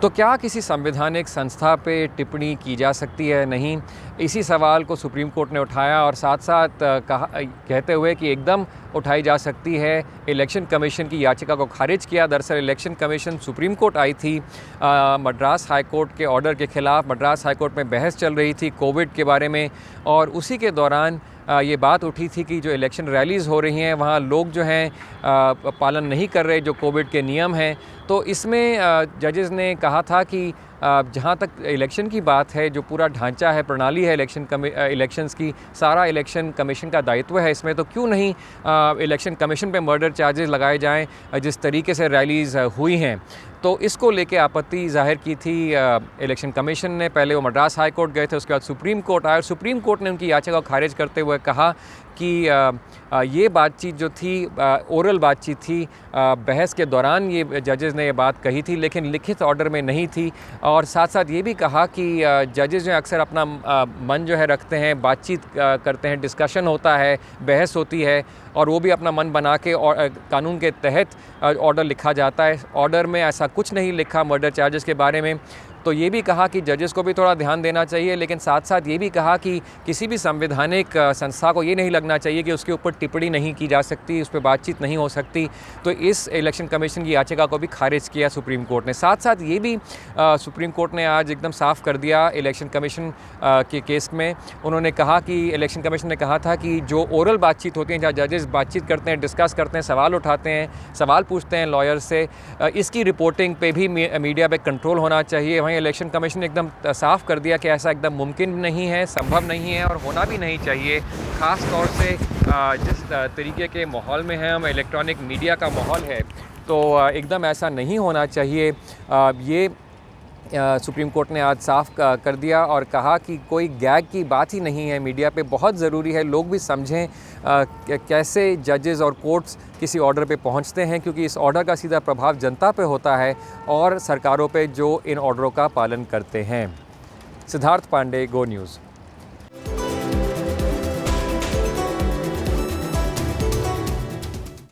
तो क्या किसी संवैधानिक संस्था पे टिप्पणी की जा सकती है? नहीं। इसी सवाल को सुप्रीम कोर्ट ने उठाया और साथ साथ कहते हुए कि एकदम उठाई जा सकती है। इलेक्शन कमीशन की याचिका को खारिज किया। दरअसल इलेक्शन कमीशन सुप्रीम कोर्ट आई थी मद्रास हाई कोर्ट के ऑर्डर के ख़िलाफ़। मद्रास हाई कोर्ट में बहस चल रही थी कोविड के बारे में और उसी के दौरान ये बात उठी थी कि जो इलेक्शन रैलीज़ हो रही हैं वहाँ लोग जो हैं पालन नहीं कर रहे जो कोविड के नियम हैं। तो इसमें जजेस ने कहा था कि जहाँ तक इलेक्शन की बात है, जो पूरा ढांचा है, प्रणाली है इलेक्शंस की, सारा इलेक्शन कमीशन का दायित्व है इसमें। तो क्यों नहीं इलेक्शन कमीशन पे मर्डर चार्जेस लगाए जाएं जिस तरीके से रैलीज़ हुई हैं। तो इसको लेके आपत्ति जाहिर की थी इलेक्शन कमीशन ने। पहले वो मद्रास हाई कोर्ट गए थे, उसके बाद सुप्रीम कोर्ट आए और सुप्रीम कोर्ट ने उनकी याचिका को खारिज करते हुए कहा कि ये बातचीत जो थी ओरल बातचीत थी, बहस के दौरान ये जजेस ने ये बात कही थी लेकिन लिखित ऑर्डर में नहीं थी। और साथ साथ ये भी कहा कि जजेस जो अक्सर अपना मन जो है रखते हैं, बातचीत करते हैं, डिस्कशन होता है, बहस होती है और वो भी अपना मन बना के और कानून के तहत ऑर्डर लिखा जाता है। ऑर्डर में ऐसा कुछ नहीं लिखा मर्डर चार्जेस के बारे में। तो ये भी कहा कि जजेस को भी थोड़ा ध्यान देना चाहिए, लेकिन साथ साथ ये भी कहा कि किसी भी संवैधानिक संस्था को ये नहीं लगना चाहिए कि उसके ऊपर टिप्पणी नहीं की जा सकती, उस पर बातचीत नहीं हो सकती। तो इस इलेक्शन कमीशन की याचिका को भी खारिज किया सुप्रीम कोर्ट ने। साथ साथ ये भी सुप्रीम कोर्ट ने आज एकदम साफ कर दिया इलेक्शन कमीशन के केस में। उन्होंने कहा कि इलेक्शन कमीशन ने कहा था कि जो ओरल बातचीत होती है, जहाँ जजेस बातचीत करते हैं, डिस्कस करते हैं, सवाल उठाते हैं, सवाल पूछते हैं लॉयर से, इसकी रिपोर्टिंग पे भी मीडिया पे कंट्रोल होना चाहिए। इलेक्शन कमीशन ने एकदम साफ कर दिया कि ऐसा एकदम मुमकिन नहीं है, संभव नहीं है और होना भी नहीं चाहिए। ख़ास तौर से जिस तरीके के माहौल में है हम, इलेक्ट्रॉनिक मीडिया का माहौल है, तो एकदम ऐसा नहीं होना चाहिए। ये सुप्रीम कोर्ट ने आज साफ कर दिया और कहा कि कोई गैग की बात ही नहीं है मीडिया पे। बहुत ज़रूरी है लोग भी समझें कैसे जजेस और कोर्ट्स किसी ऑर्डर पे पहुंचते हैं, क्योंकि इस ऑर्डर का सीधा प्रभाव जनता पे होता है और सरकारों पे जो इन ऑर्डरों का पालन करते हैं। सिद्धार्थ पांडे, गो न्यूज़।